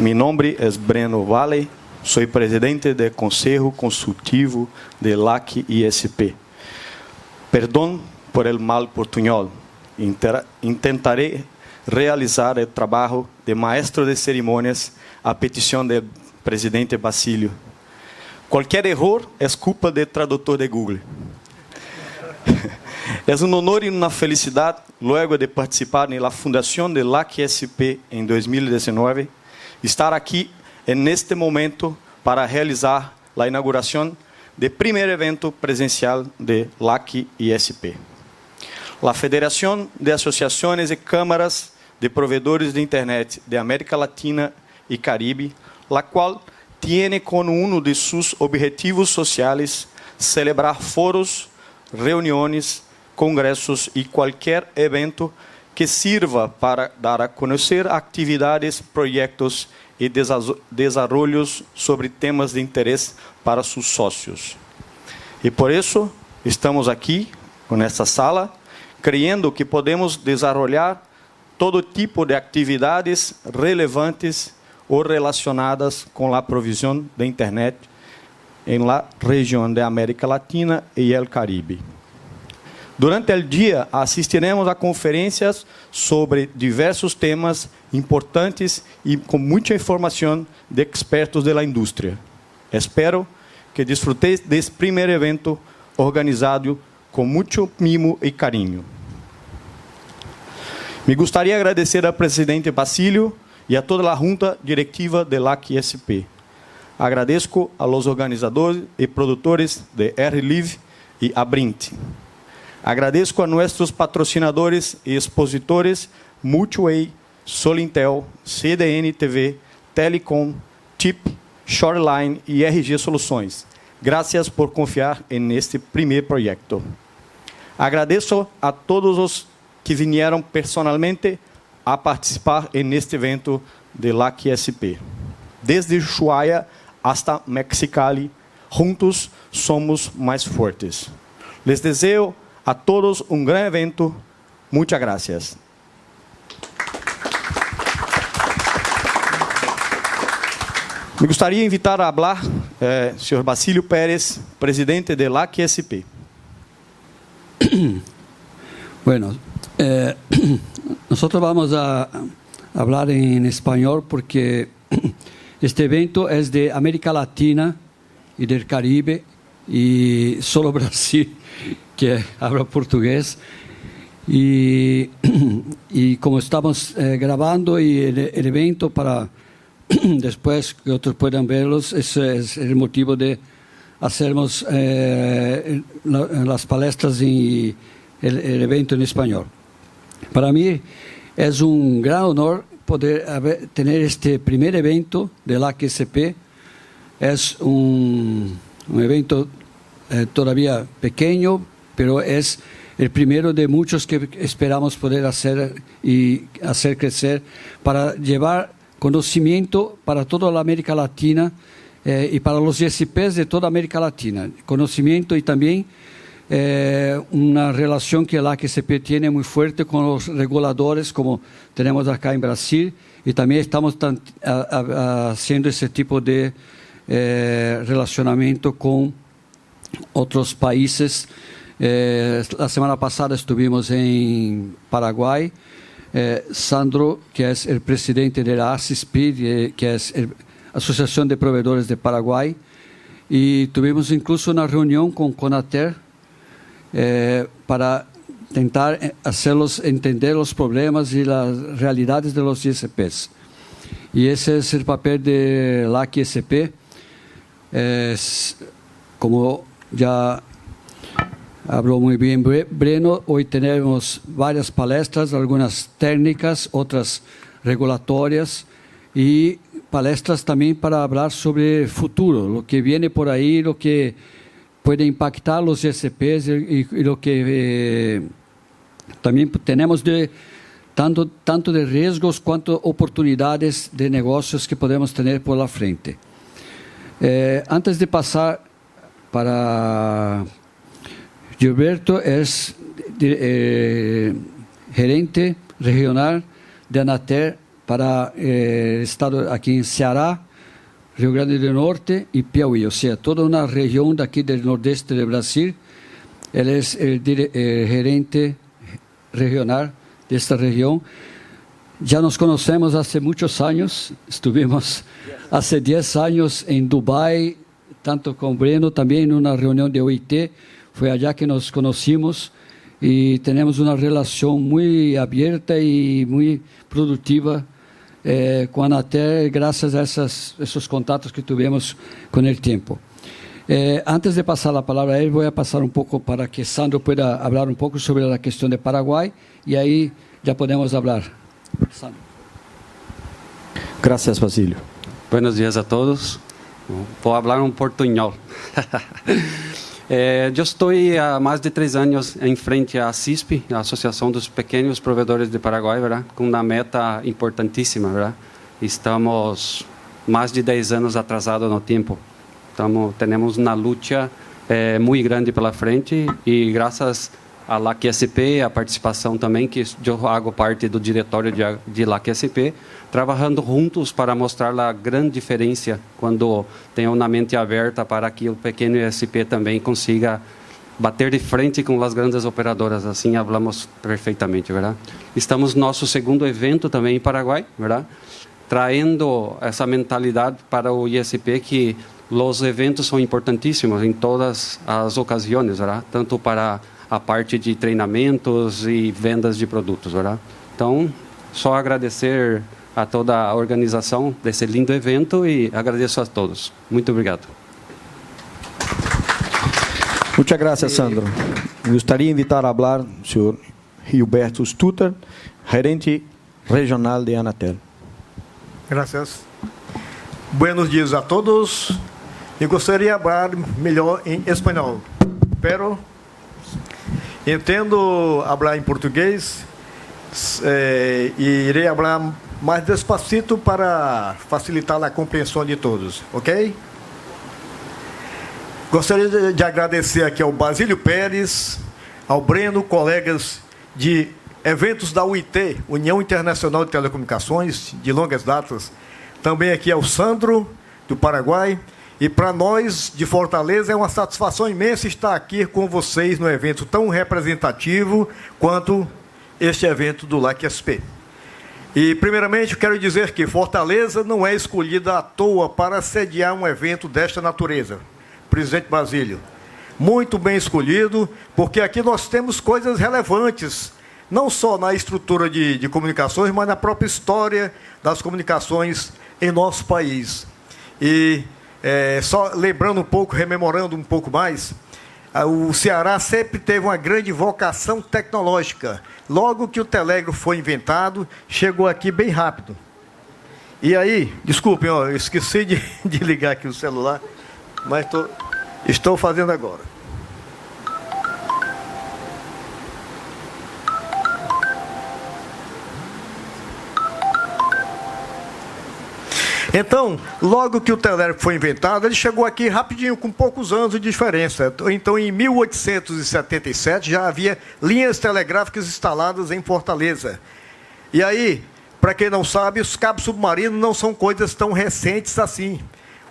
Mi nombre es Breno Valle, soy presidente del Consejo Consultivo de LAC ISP. Perdón por el mal portuñol. Intentaré realizar el trabajo de maestro de ceremonias a petición del presidente Basilio. Cualquier error es culpa del traductor de Google. Es un honor y una felicidad, luego de participar en la fundación de LAC ISP en 2019, estar aquí en este momento para realizar la inauguración del primer evento presencial de LAC ISP. La Federación de Asociaciones y Cámaras de Proveedores de Internet de América Latina y Caribe, la cual tiene como uno de sus objetivos sociales celebrar foros, reuniones, congressos y cualquier evento que sirva para dar a conocer actividades, proyectos y desarrollos sobre temas de interés para sus socios. Y por eso estamos aquí, en esta sala, creyendo que podemos desarrollar todo tipo de actividades relevantes o relacionadas con la provisión de Internet en la región de América Latina y el Caribe. Durante el día asistiremos a conferencias sobre diversos temas importantes y con mucha información de expertos de la industria. Espero que disfrutéis de este primer evento organizado con mucho mimo y cariño. Me gustaría agradecer al presidente Basilio y a toda la junta directiva de LAC ISP. Agradezco a los organizadores y productores de RLive y Abrint. Agradezco a nuestros patrocinadores y expositores Multiway, Solintel, CDN TV, Telecom, TIP, Shoreline y RG Soluções. Gracias por confiar en este primer proyecto. Agradeço a todos os que vieram personalmente a participar en este evento de LAC ISP. Desde Ushuaia hasta Mexicali, juntos somos mais fortes. Les deseo a todos un gran evento. Muchas gracias. Me gustaría invitar a hablar señor Basilio Pérez, presidente de LAC ISP. Bueno, nosotros vamos a hablar en español porque este evento es de América Latina y del Caribe y solo Brasil que habla portugués. Y como estamos grabando y el evento para después que otros puedan verlos, ese es el motivo de hacernos las palestras y el evento en español. Para mí es un gran honor poder tener este primer evento de LAC ISP. Es un evento todavía pequeño, pero es el primero de muchos que esperamos poder hacer y hacer crecer para llevar conocimiento para toda la América Latina y para los ISPs de toda América Latina. Conocimiento y también una relación que la ISP tiene muy fuerte con los reguladores, como tenemos acá en Brasil, y también estamos haciendo ese tipo de relacionamiento con otros países. La semana pasada estuvimos en Paraguay. Sandro, que es el presidente de la ASISP, que es la Asociación de Proveedores de Paraguay, y tuvimos incluso una reunión con Conatel para intentar hacerlos entender los problemas y las realidades de los ISPs. Y ese es el papel de LAC ISP. Como ya habló muy bien Breno, hoy tenemos varias palestras, algunas técnicas, otras regulatorias y palestras también para hablar sobre el futuro, lo que viene por ahí, lo que puede impactar los ISPs y lo que también tenemos de tanto de riesgos cuanto oportunidades de negocios que podemos tener por la frente. Antes de pasar para Gilberto, es gerente regional de Anatel para estado aqui em Ceará, Rio Grande do Norte e Piauí, ou seja, toda uma região daqui do Nordeste do Brasil. Ele é o gerente regional desta região. Já nos conhecemos há muitos anos, estivemos há 10 anos em Dubai, tanto com Breno, também em uma reunião de OIT, foi allá que nos conhecimos e temos uma relação muito aberta e muito produtiva com a Anatel, graças a esses contatos que tivemos com o tempo. Antes de passar a palavra a ele, vou passar um pouco para que Sandro pueda falar um pouco sobre a questão de Paraguai e aí já podemos falar. Sandro. Gracias, Basílio. Buenos dias a todos. Vou falar portunhol. Eu estou há mais de 3 anos em frente à CISP, a Associação dos Pequenos Provedores de Paraguai, ¿verdad? Com uma meta importantíssima. ¿Verdad? Estamos mais de 10 anos atrasados no tempo. Temos uma luta muito grande pela frente e graças a LAC-SP, a participação também, que eu hago parte do diretório de LAC-SP, trabalhando juntos para mostrar a grande diferença quando tem uma mente aberta para que o pequeno ISP também consiga bater de frente com as grandes operadoras. Assim, falamos perfeitamente, verdade? Estamos no nosso segundo evento também em Paraguai, verdade? Traindo essa mentalidade para o ISP que os eventos são importantíssimos em todas as ocasiões, verdade? Tanto para a parte de treinamentos e vendas de produtos, verdade? Então, só agradecer a toda a organização desse lindo evento e agradeço a todos. Muito obrigado. Muchas gracias, Sandro. Me gostaria de invitar a falar o senhor Gilberto Stutter, gerente regional de Anatel. Gracias. Buenos dias a todos. Eu gostaria de falar melhor em espanhol, pero entendo falar em português e irei falar mais despacito para facilitar a compreensão de todos, ok? Gostaria de agradecer aqui ao Basílio Pérez, ao Breno, colegas de eventos da UIT, União Internacional de Telecomunicações, de longas datas, também aqui ao Sandro, do Paraguai, e para nós, de Fortaleza, é uma satisfação imensa estar aqui com vocês no evento tão representativo quanto este evento do LAC-SP. E, primeiramente, quero dizer que Fortaleza não é escolhida à toa para sediar um evento desta natureza. Presidente Basílio, muito bem escolhido, porque aqui nós temos coisas relevantes, não só na estrutura de comunicações, mas na própria história das comunicações em nosso país. E, só lembrando um pouco, rememorando um pouco mais, o Ceará sempre teve uma grande vocação tecnológica. Logo que o telégrafo foi inventado, chegou aqui bem rápido. E aí, desculpem, eu esqueci de ligar aqui o celular, mas estou fazendo agora. Então, logo que o telégrafo foi inventado, ele chegou aqui rapidinho, com poucos anos de diferença. Então, em 1877, já havia linhas telegráficas instaladas em Fortaleza. E aí, para quem não sabe, os cabos submarinos não são coisas tão recentes assim.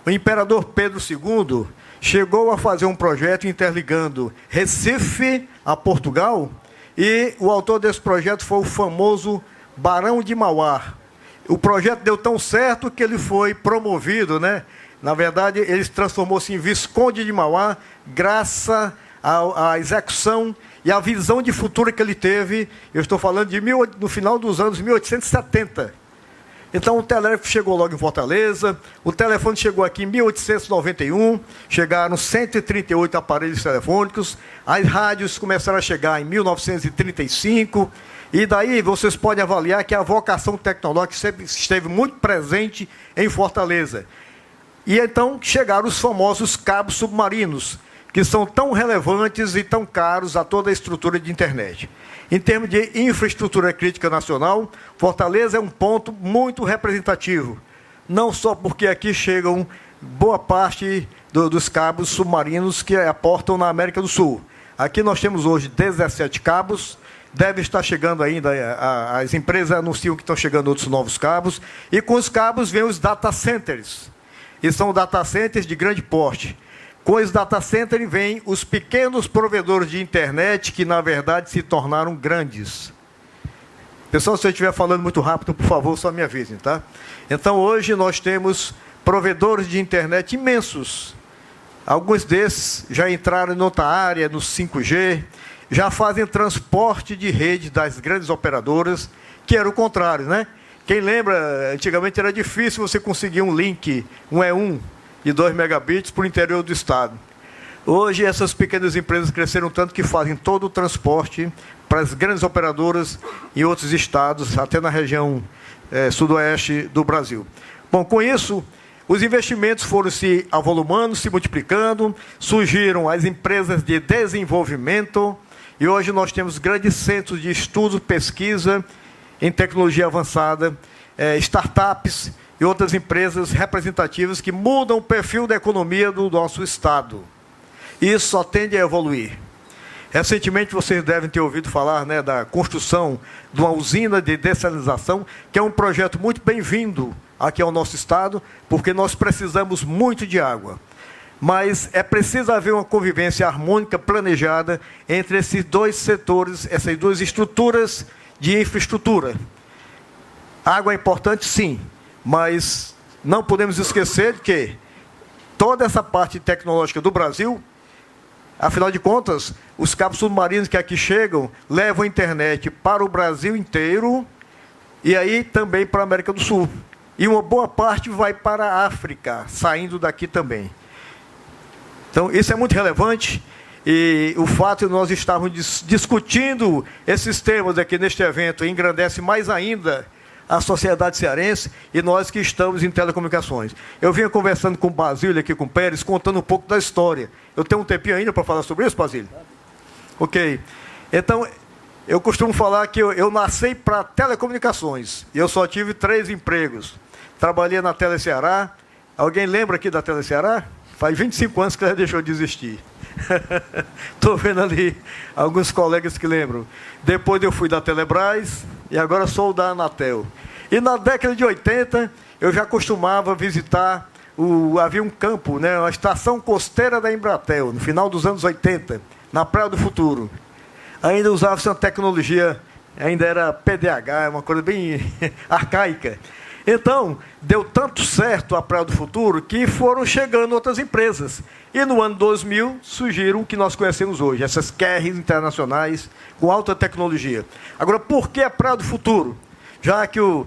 O imperador Pedro II chegou a fazer um projeto interligando Recife a Portugal, e o autor desse projeto foi o famoso Barão de Mauá. O projeto deu tão certo que ele foi promovido, né? Na verdade, ele transformou-se em Visconde de Mauá, graças à execução e à visão de futuro que ele teve. Eu estou falando no final dos anos 1870. Então, o telégrafo chegou logo em Fortaleza, o telefone chegou aqui em 1891, chegaram 138 aparelhos telefônicos, as rádios começaram a chegar em 1935, e daí vocês podem avaliar que a vocação tecnológica sempre esteve muito presente em Fortaleza. E então chegaram os famosos cabos submarinos, que são tão relevantes e tão caros a toda a estrutura de internet. Em termos de infraestrutura crítica nacional, Fortaleza é um ponto muito representativo. Não só porque aqui chegam boa parte dos cabos submarinos que aportam na América do Sul. Aqui nós temos hoje 17 cabos, deve estar chegando ainda, as empresas anunciam que estão chegando outros novos cabos, e com os cabos vêm os data centers, e são data centers de grande porte. Com os data centers vêm os pequenos provedores de internet, que na verdade se tornaram grandes. Pessoal, se eu estiver falando muito rápido, por favor, só me avisem, tá? Então, hoje nós temos provedores de internet imensos. Alguns desses já entraram em outra área, no 5G, já fazem transporte de rede das grandes operadoras, que era o contrário, né? Quem lembra, antigamente era difícil você conseguir um link, um E1 de 2 megabits para o interior do estado. Hoje, essas pequenas empresas cresceram tanto que fazem todo o transporte para as grandes operadoras em outros estados, até na região sudoeste do Brasil. Bom, com isso, os investimentos foram se avolumando, se multiplicando, surgiram as empresas de desenvolvimento, e hoje nós temos grandes centros de estudo, pesquisa em tecnologia avançada, startups e outras empresas representativas que mudam o perfil da economia do nosso estado. Isso só tende a evoluir. Recentemente, vocês devem ter ouvido falar, né, da construção de uma usina de dessalinização, que é um projeto muito bem-vindo aqui ao nosso estado, porque nós precisamos muito de água. Mas é preciso haver uma convivência harmônica, planejada, entre esses dois setores, essas duas estruturas de infraestrutura. Água é importante, sim, mas não podemos esquecer que toda essa parte tecnológica do Brasil, afinal de contas, os cabos submarinos que aqui chegam levam a internet para o Brasil inteiro e aí também para a América do Sul. E uma boa parte vai para a África, saindo daqui também. Então, isso é muito relevante, e o fato de nós estarmos discutindo esses temas aqui neste evento engrandece mais ainda a sociedade cearense e nós que estamos em telecomunicações. Eu vinha conversando com o Basílio aqui, com o Pérez, contando um pouco da história. Eu tenho um tempinho ainda para falar sobre isso, Basílio? Ok. Então, eu costumo falar que eu nasci para telecomunicações, e eu só tive 3 empregos. Trabalhei na Tele Ceará. Alguém lembra aqui da Tele Ceará? Faz 25 anos que ela deixou de existir. Estou vendo ali alguns colegas que lembram. Depois eu fui da Telebrás e agora sou da Anatel. E na década de 80, eu já costumava visitar, havia um campo, né, uma estação costeira da Embratel, no final dos anos 80, na Praia do Futuro. Ainda usava-se uma tecnologia, ainda era PDH, uma coisa bem arcaica. Então, deu tanto certo a Praia do Futuro que foram chegando outras empresas. E no ano 2000 surgiram o que nós conhecemos hoje, essas carriers internacionais com alta tecnologia. Agora, por que a Praia do Futuro? Já que o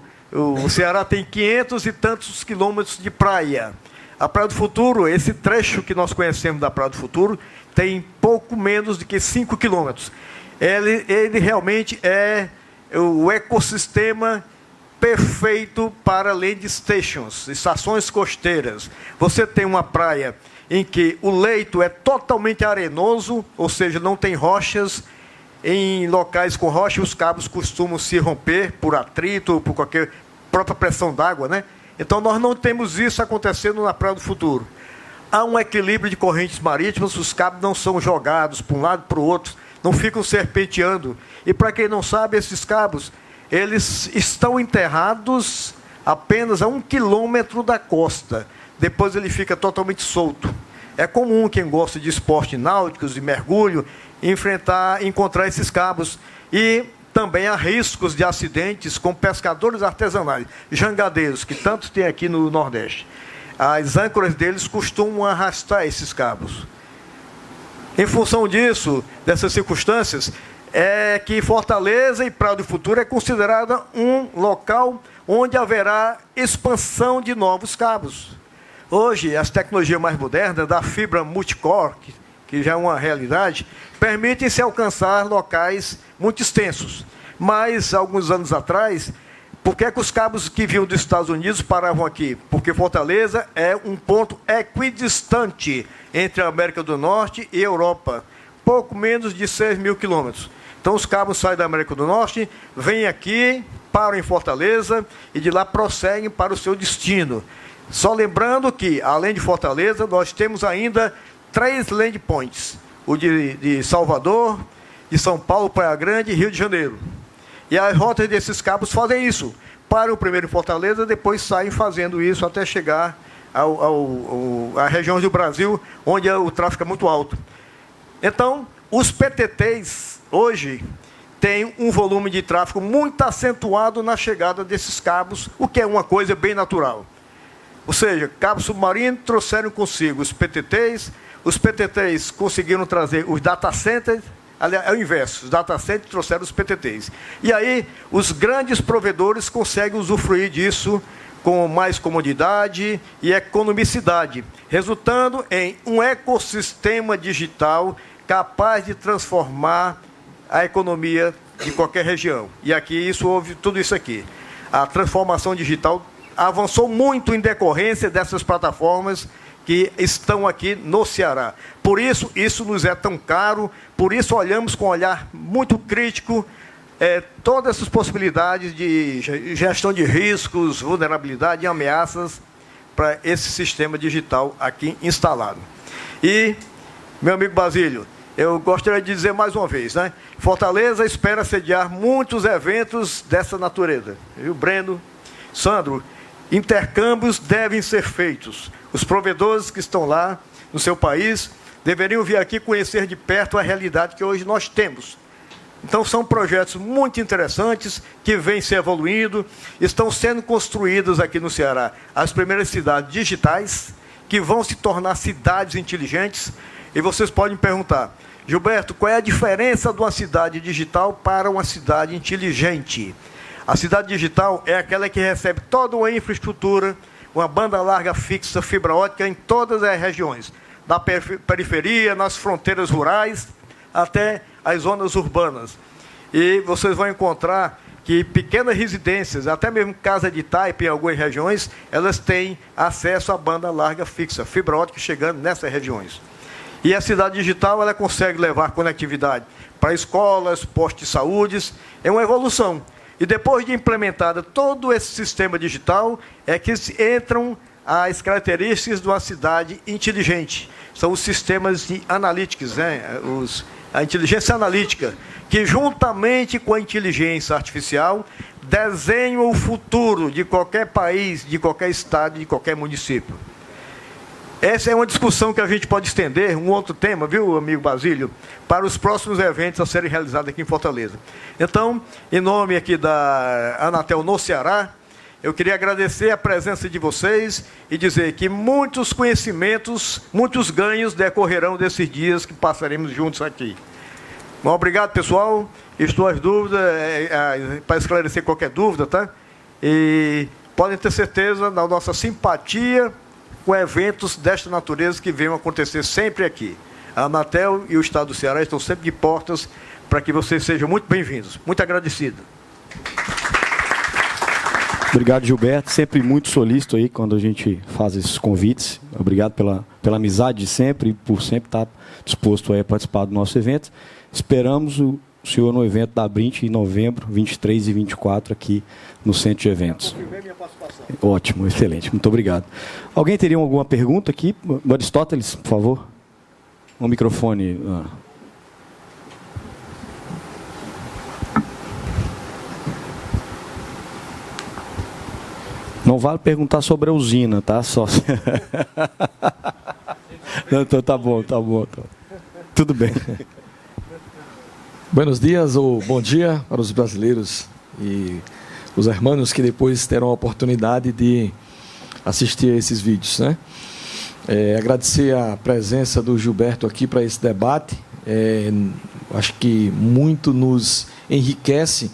Ceará tem 500 e tantos quilômetros de praia. A Praia do Futuro, esse trecho que nós conhecemos da Praia do Futuro, tem pouco menos do que 5 quilômetros. Ele realmente é o ecossistema perfeito para land stations, estações costeiras. Você tem uma praia em que o leito é totalmente arenoso, ou seja, não tem rochas. Em locais com rocha, os cabos costumam se romper por atrito ou por qualquer própria pressão d'água, né? Então, nós não temos isso acontecendo na Praia do Futuro. Há um equilíbrio de correntes marítimas, os cabos não são jogados para um lado e para o outro, não ficam serpenteando. E, para quem não sabe, esses cabos, eles estão enterrados apenas a 1 quilômetro da costa. Depois ele fica totalmente solto. É comum quem gosta de esportes náuticos, de mergulho, encontrar esses cabos. E também há riscos de acidentes com pescadores artesanais, jangadeiros, que tanto tem aqui no Nordeste. As âncoras deles costumam arrastar esses cabos. Em função disso, dessas circunstâncias, é que Fortaleza e Praia do Futuro é considerada um local onde haverá expansão de novos cabos. Hoje, as tecnologias mais modernas, da fibra multicore, que já é uma realidade, permitem-se alcançar locais muito extensos. Mas, alguns anos atrás, por que os cabos que vinham dos Estados Unidos paravam aqui? Porque Fortaleza é um ponto equidistante entre a América do Norte e a Europa, pouco menos de 6 mil quilômetros. Então, os cabos saem da América do Norte, vêm aqui, param em Fortaleza e de lá prosseguem para o seu destino. Só lembrando que, além de Fortaleza, nós temos ainda 3 land points. O de Salvador, de São Paulo, Praia Grande e Rio de Janeiro. E as rotas desses cabos fazem isso. Param primeiro em Fortaleza, depois saem fazendo isso até chegar a regiões do Brasil onde o tráfego é muito alto. Então, os PTTs hoje têm um volume de tráfego muito acentuado na chegada desses cabos, o que é uma coisa bem natural. Ou seja, cabos submarinos trouxeram consigo os PTTs conseguiram trazer os data centers, aliás, é o inverso, os data centers trouxeram os PTTs. E aí, os grandes provedores conseguem usufruir disso com mais comodidade e economicidade, resultando em um ecossistema digital capaz de transformar a economia de qualquer região. E aqui houve tudo isso aqui. A transformação digital avançou muito em decorrência dessas plataformas que estão aqui no Ceará. Por isso, isso nos é tão caro, por isso olhamos com um olhar muito crítico todas essas possibilidades de gestão de riscos, vulnerabilidade e ameaças para esse sistema digital aqui instalado. E, meu amigo Basílio, eu gostaria de dizer mais uma vez, né? Fortaleza espera sediar muitos eventos dessa natureza. Viu, Breno? Sandro, intercâmbios devem ser feitos. Os provedores que estão lá no seu país deveriam vir aqui conhecer de perto a realidade que hoje nós temos. Então, são projetos muito interessantes que vêm se evoluindo, estão sendo construídos aqui no Ceará as primeiras cidades digitais, que vão se tornar cidades inteligentes. E vocês podem perguntar, Gilberto, qual é a diferença de uma cidade digital para uma cidade inteligente? A cidade digital é aquela que recebe toda uma infraestrutura, uma banda larga fixa, fibra ótica em todas as regiões, da periferia, nas fronteiras rurais, até as zonas urbanas. E vocês vão encontrar que pequenas residências, até mesmo casa de taipa em algumas regiões, elas têm acesso à banda larga fixa, fibra ótica chegando nessas regiões. E a cidade digital, ela consegue levar conectividade para escolas, postos de saúde, é uma evolução. E depois de implementada todo esse sistema digital, é que entram as características de uma cidade inteligente. São os sistemas de analytics, né? A inteligência analítica, que juntamente com a inteligência artificial, desenham o futuro de qualquer país, de qualquer estado, de qualquer município. Essa é uma discussão que a gente pode estender, um outro tema, viu, amigo Basílio, para os próximos eventos a serem realizados aqui em Fortaleza. Então, em nome aqui da Anatel no Ceará, eu queria agradecer a presença de vocês e dizer que muitos conhecimentos, muitos ganhos decorrerão desses dias que passaremos juntos aqui. Bom, obrigado, pessoal. Estou às dúvidas, para esclarecer qualquer dúvida, tá? E podem ter certeza da nossa simpatia com eventos desta natureza que venham acontecer sempre aqui. A Anatel e o Estado do Ceará estão sempre de portas para que vocês sejam muito bem-vindos. Muito agradecido. Obrigado, Gilberto. Sempre muito solícito aí quando a gente faz esses convites. Obrigado pela amizade de sempre e por sempre estar disposto a participar do nosso evento. Esperamos o senhor no evento da Brint em novembro, 23 e 24, aqui no Centro de Eventos. Ótimo, excelente. Muito obrigado. Alguém teria alguma pergunta aqui? Aristóteles, por favor. Um microfone. Não vale perguntar sobre a usina, tá? Só. Não, então, tá bom. Tudo bem. Buenos dias ou bom dia para os brasileiros e os hermanos que depois terão a oportunidade de assistir a esses vídeos, né? Agradecer a presença do Gilberto aqui para esse debate. Acho que muito nos enriquece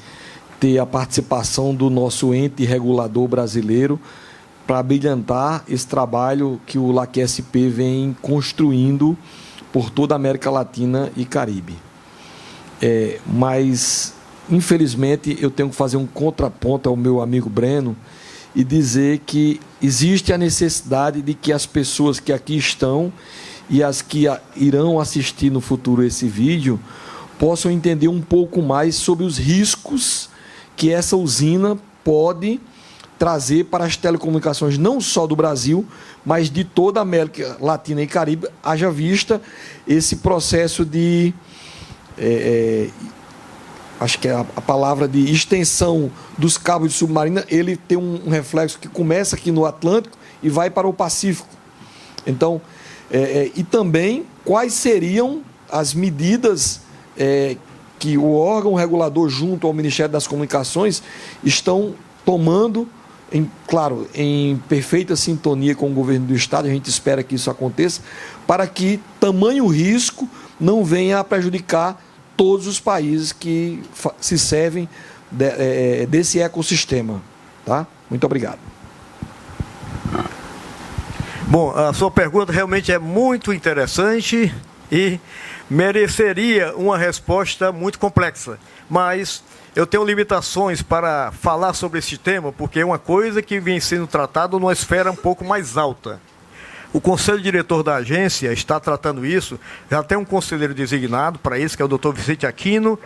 ter a participação do nosso ente regulador brasileiro para brilhantar esse trabalho que o LACSP vem construindo por toda a América Latina e Caribe. Mas, infelizmente, eu tenho que fazer um contraponto ao meu amigo Breno e dizer que existe a necessidade de que as pessoas que aqui estão e as que irão assistir no futuro esse vídeo possam entender um pouco mais sobre os riscos que essa usina pode trazer para as telecomunicações, não só do Brasil, mas de toda a América Latina e Caribe, haja vista esse processo de acho que é a palavra de extensão dos cabos de submarina, ele tem um reflexo que começa aqui no Atlântico e vai para o Pacífico. Então, e também quais seriam as medidas que o órgão regulador junto ao Ministério das Comunicações estão tomando, claro, em perfeita sintonia com o governo do Estado, a gente espera que isso aconteça, para que tamanho risco não venha a prejudicar todos os países que se servem desse ecossistema. Tá? Muito obrigado. Bom, a sua pergunta realmente é muito interessante e mereceria uma resposta muito complexa, mas eu tenho limitações para falar sobre esse tema, porque é uma coisa que vem sendo tratado numa esfera um pouco mais alta. O conselho diretor da agência está tratando isso, já tem um conselheiro designado para isso, que é o Dr. Vicente Aquino,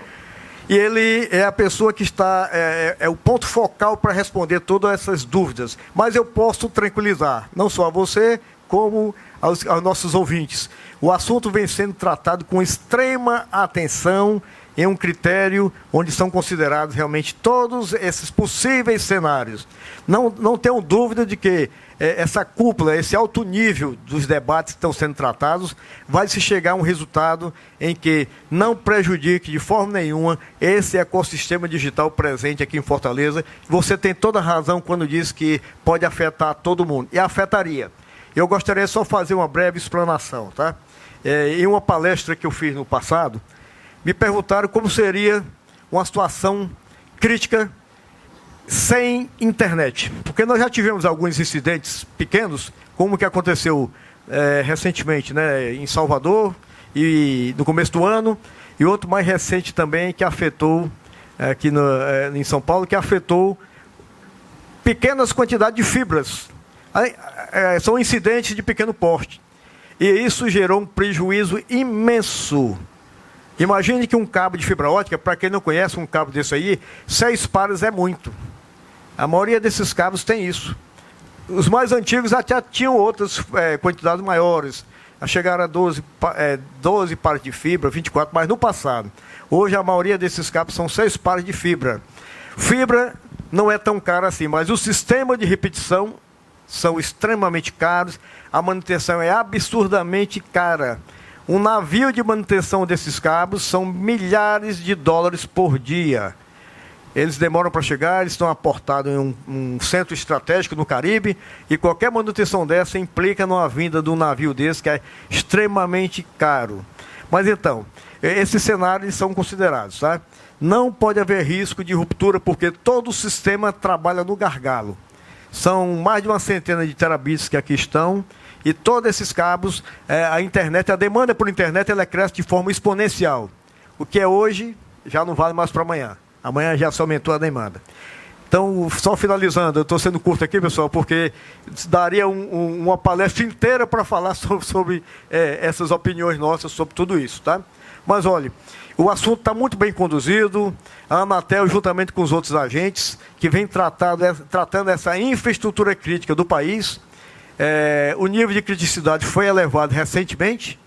e ele é a pessoa que está, é o ponto focal para responder todas essas dúvidas. Mas eu posso tranquilizar, não só a você, como aos nossos ouvintes. O assunto vem sendo tratado com extrema atenção, em um critério onde são considerados realmente todos esses possíveis cenários. Não tenham dúvida de que essa cúpula, esse alto nível dos debates que estão sendo tratados, vai se chegar a um resultado em que não prejudique de forma nenhuma esse ecossistema digital presente aqui em Fortaleza. Você tem toda a razão quando diz que pode afetar todo mundo, e afetaria. Eu gostaria só de fazer uma breve explanação. Tá? Em uma palestra que eu fiz no passado, me perguntaram como seria uma situação crítica sem internet. Porque nós já tivemos alguns incidentes pequenos, como o que aconteceu recentemente, né, em Salvador, e no começo do ano, e outro mais recente também, que afetou, aqui em São Paulo, que afetou pequenas quantidades de fibras. São incidentes de pequeno porte. E isso gerou um prejuízo imenso. Imagine que um cabo de fibra ótica, para quem não conhece, um cabo desse aí, 6 pares é muito. A maioria desses cabos tem isso. Os mais antigos até tinham outras quantidades maiores. Chegaram a 12 pares de fibra, 24, mas no passado. Hoje a maioria desses cabos são 6 pares de fibra. Fibra não é tão cara assim, mas o sistema de repetição são extremamente caros. A manutenção é absurdamente cara. Um navio de manutenção desses cabos são milhares de dólares por dia. Eles demoram para chegar, eles estão aportados em um centro estratégico no Caribe, e qualquer manutenção dessa implica numa vinda de um navio desse, que é extremamente caro. Mas então, esses cenários são considerados. Tá? Não pode haver risco de ruptura, porque todo o sistema trabalha no gargalo. São mais de uma centena de terabits que aqui estão, e todos esses cabos, a demanda por internet, ela cresce de forma exponencial. O que é hoje, já não vale mais para amanhã. Amanhã já se aumentou a demanda. Então, só finalizando, eu estou sendo curto aqui, pessoal, porque daria uma palestra inteira para falar sobre essas opiniões nossas sobre tudo isso. Tá? Mas, olha, o assunto está muito bem conduzido. A Anatel, juntamente com os outros agentes, que vem tratando essa infraestrutura crítica do país. O nível de criticidade foi elevado recentemente.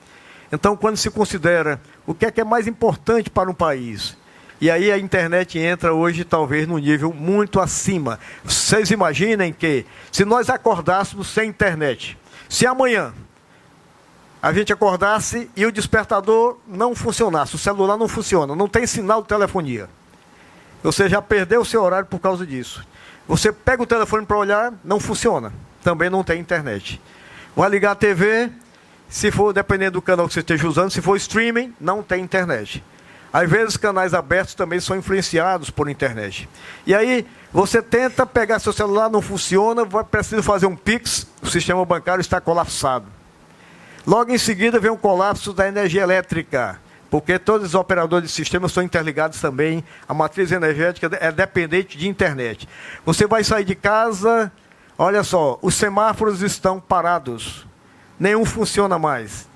Então, quando se considera o que é mais importante para um país, e aí a internet entra hoje talvez num nível muito acima. Vocês imaginem que, se nós acordássemos sem internet, se amanhã a gente acordasse e o despertador não funcionasse, o celular não funciona, não tem sinal de telefonia, você já perdeu o seu horário por causa disso. Você pega o telefone para olhar, não funciona, também não tem internet. Vai ligar a TV, se for, dependendo do canal que você esteja usando, se for streaming, não tem internet. Às vezes, canais abertos também são influenciados por internet. E aí, você tenta pegar seu celular, não funciona, precisa fazer um Pix, o sistema bancário está colapsado. Logo em seguida, vem um colapso da energia elétrica, porque todos os operadores de sistema são interligados também, a matriz energética é dependente de internet. Você vai sair de casa, olha só, os semáforos estão parados, nenhum funciona mais.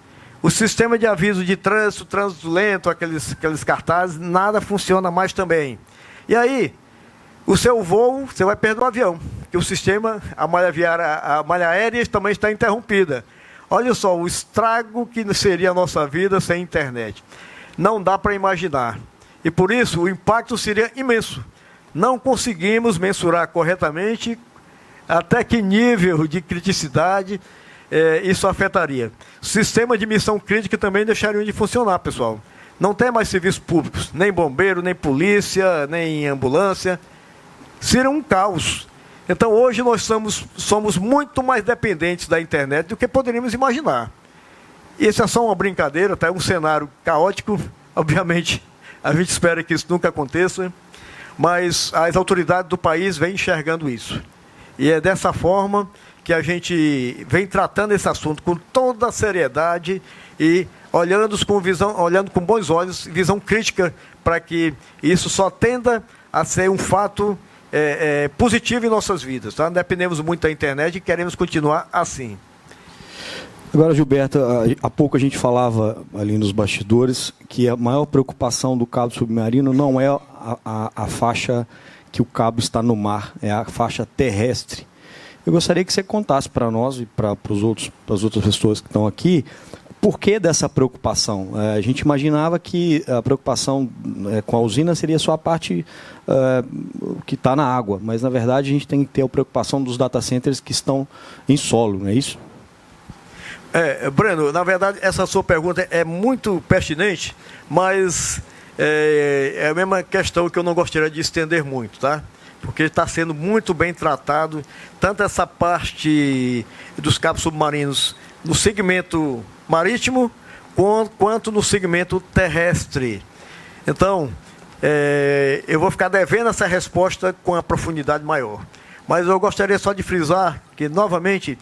O sistema de aviso de trânsito lento, aqueles cartazes, nada funciona mais também. E aí, o seu voo, você vai perder o avião, porque o sistema, a malha aérea também está interrompida. Olha só, o estrago que seria a nossa vida sem internet. não dá para imaginar. E por isso o impacto seria imenso. Não conseguimos mensurar corretamente até que nível de criticidade isso afetaria. Sistemas de missão crítica também deixariam de funcionar, pessoal. Não tem mais serviços públicos, nem bombeiro, nem polícia, nem ambulância. Seria um caos. Então hoje nós somos muito mais dependentes da internet do que poderíamos imaginar. Isso é só uma brincadeira, tá? É um cenário caótico, obviamente a gente espera que isso nunca aconteça, mas as autoridades do país vêm enxergando isso. E é dessa forma que a gente vem tratando esse assunto com toda a seriedade e olhando com bons olhos, visão crítica, para que isso só tenda a ser um fato positivo em nossas vidas. Tá? Dependemos muito da internet e queremos continuar assim. Agora, Gilberto, há pouco a gente falava ali nos bastidores que a maior preocupação do cabo submarino não é a faixa que o cabo está no mar, é a faixa terrestre. Eu gostaria que você contasse para nós e para as outras pessoas que estão aqui, por que dessa preocupação? A gente imaginava que a preocupação com a usina seria só a parte que está na água, mas na verdade a gente tem que ter a preocupação dos data centers que estão em solo, não é isso? Breno, na verdade essa sua pergunta é muito pertinente, mas é a mesma questão que eu não gostaria de estender muito, tá? Porque está sendo muito bem tratado, tanto essa parte dos cabos submarinos no segmento marítimo, quanto no segmento terrestre. Então, eu vou ficar devendo essa resposta com a profundidade maior. Mas eu gostaria só de frisar que, novamente,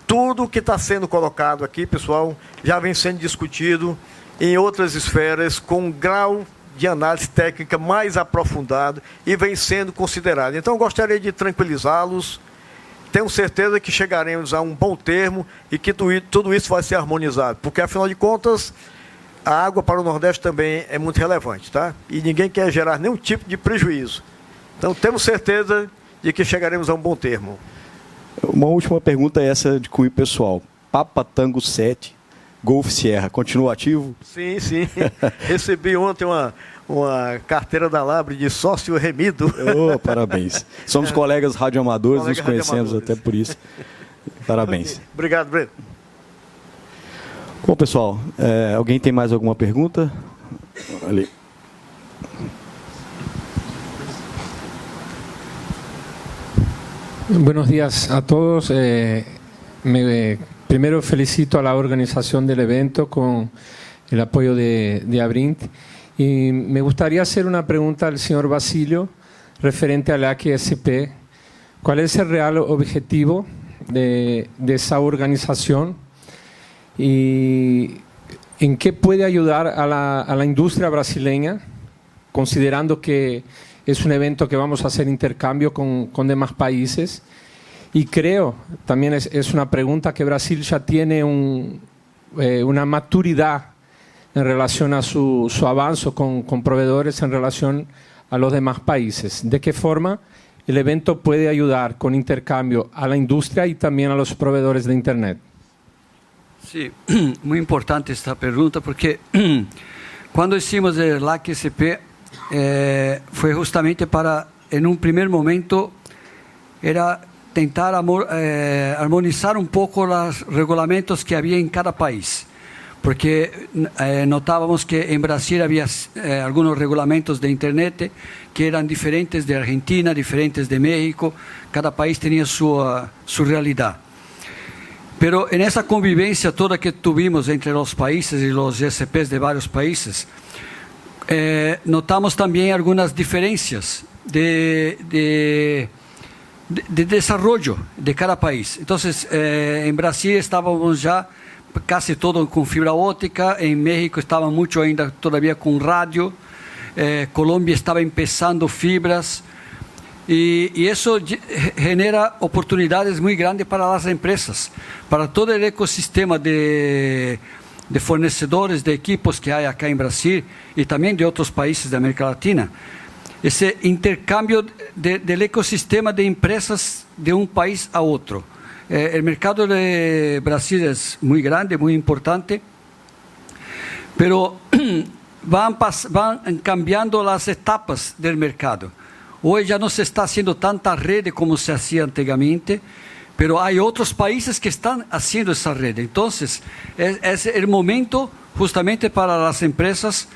tudo que está sendo colocado aqui, pessoal, já vem sendo discutido em outras esferas com um grau de análise técnica mais aprofundado e vem sendo considerado. Então, eu gostaria de tranquilizá-los. Tenho certeza que chegaremos a um bom termo e que tudo isso vai ser harmonizado, porque, afinal de contas, a água para o Nordeste também é muito relevante, tá? E ninguém quer gerar nenhum tipo de prejuízo. Então, temos certeza de que chegaremos a um bom termo. Uma última pergunta é essa de cunho pessoal. Papa Tango 7, Golf Sierra, continua ativo? Sim, sim. Recebi ontem uma carteira da Labre de sócio remido. Oh, parabéns. Somos colegas radioamadores, nos conhecemos até por isso. Parabéns. Obrigado, Breno. Bom, pessoal, alguém tem mais alguma pergunta? Ali. Buenos días a todos. Primero felicito a la organización del evento con el apoyo de Abrint. Y me gustaría hacer una pregunta al señor Basilio referente al AQSP. ¿Cuál es el real objetivo de esa organización? ¿Y en qué puede ayudar a la industria brasileña, considerando que es un evento que vamos a hacer intercambio con demás países? Y creo, también es una pregunta, que Brasil ya tiene una maturidad en relación a su avance con proveedores en relación a los demás países. ¿De qué forma el evento puede ayudar con intercambio a la industria y también a los proveedores de Internet? Sí, muy importante esta pregunta, porque cuando hicimos el AQSP fue justamente para, en un primer momento, era tentar armonizar un poco los reglamentos que había en cada país, porque notábamos que en Brasil había algunos reglamentos de Internet que eran diferentes de Argentina, diferentes de México, cada país tenía su realidad. Pero en esa convivencia toda que tuvimos entre los países y los GSPs de varios países, notamos también algunas diferencias de desarrollo de cada país. Entonces, en Brasil estábamos ya casi todo con fibra óptica, en México estaba mucho ainda todavía con radio, Colombia estaba empezando fibras, y eso genera oportunidades muy grandes para las empresas, para todo el ecosistema de fornecedores de equipos que hay acá en Brasil y también de otros países de América Latina. Ese intercambio del ecosistema de empresas de un país a otro. El mercado de Brasil es muy grande, muy importante, pero van cambiando las etapas del mercado. Hoy ya no se está haciendo tanta red como se hacía antiguamente, pero hay otros países que están haciendo esa red. Entonces, es el momento justamente para las empresas,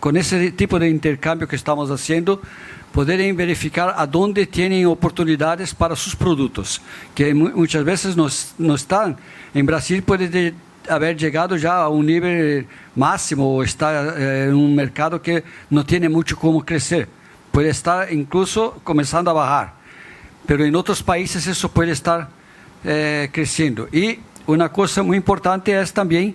con ese tipo de intercambio que estamos haciendo, poderem verificar a dónde tienen oportunidades para sus productos, que muchas veces no están. En Brasil puede haber llegado ya a un nivel máximo o está en un mercado que no tiene mucho cómo crecer. Puede estar incluso comenzando a bajar. Pero en otros países eso puede estar creciendo. Y una cosa muy importante es también,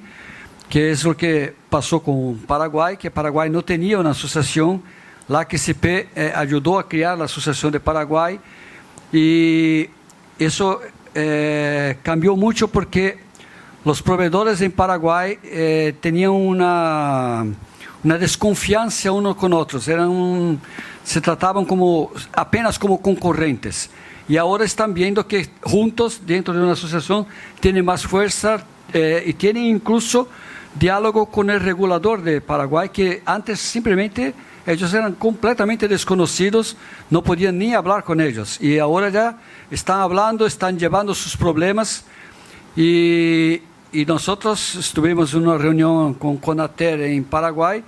que es lo que pasó con Paraguay, que Paraguay no tenía una asociación. La AQCP ayudó a crear la Asociación de Paraguay y eso cambió mucho porque los proveedores en Paraguay tenían una desconfianza unos con otros, se trataban apenas como concorrentes. Y ahora están viendo que juntos, dentro de una asociación, tienen más fuerza y tienen incluso diálogo con el regulador de Paraguay, que antes simplemente ellos eran completamente desconocidos, no podían ni hablar con ellos. Y ahora ya están hablando, están llevando sus problemas. Y nosotros estuvimos en una reunión con CONATER en Paraguay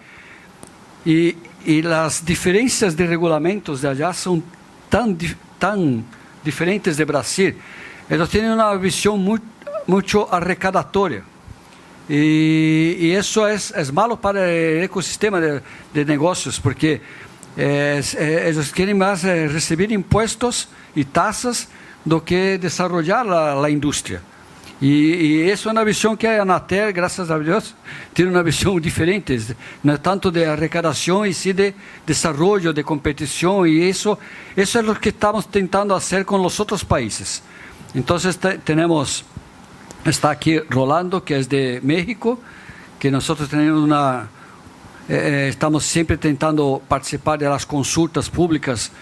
y las diferencias de reglamentos de allá son tan diferentes de Brasil. Ellos tienen una visión mucho arrecadatoria. Y eso es malo para el ecosistema de negocios, porque ellos quieren más recibir impuestos y tasas do que desarrollar la industria. Y eso es una visión que a Anatel, gracias a Dios, tiene una visión diferente, no es tanto de arrecadación y sí de desarrollo, de competición, y eso es lo que estamos intentando hacer con los otros países. Entonces está aquí Rolando, que es de México, que nosotros tenemos estamos siempre intentando participar de las consultas públicas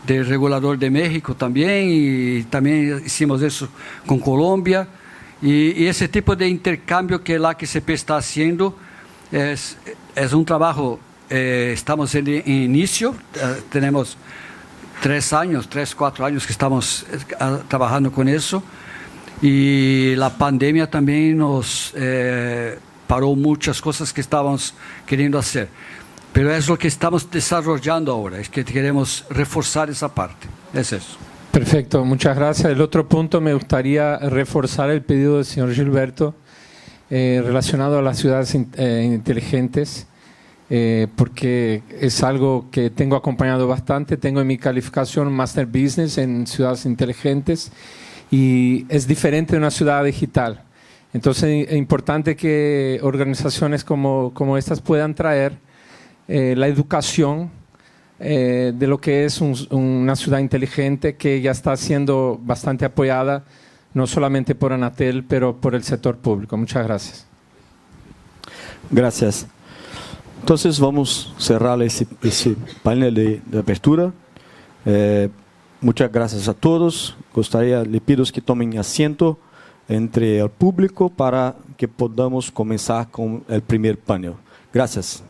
del regulador de México también, y también hicimos eso con Colombia. Y ese tipo de intercambio que la AQCP está haciendo es un trabajo, estamos en inicio, tenemos 4 años que estamos trabajando con eso, y la pandemia también nos paró muchas cosas que estábamos queriendo hacer. Pero es lo que estamos desarrollando ahora, es que queremos reforzar esa parte, es eso. Perfecto, muchas gracias. El otro punto, me gustaría reforzar el pedido del señor Gilberto relacionado a las ciudades inteligentes, porque es algo que tengo acompañado bastante. Tengo en mi calificación Master Business en ciudades inteligentes y es diferente de una ciudad digital. Entonces es importante que organizaciones como estas puedan traer la educación de lo que es una ciudad inteligente, que ya está siendo bastante apoyada, no solamente por Anatel, pero por el sector público. Muchas gracias. Gracias. Entonces vamos a cerrar ese panel de apertura. Muchas gracias a todos. Le pido que tomen asiento entre el público para que podamos comenzar con el primer panel. Gracias.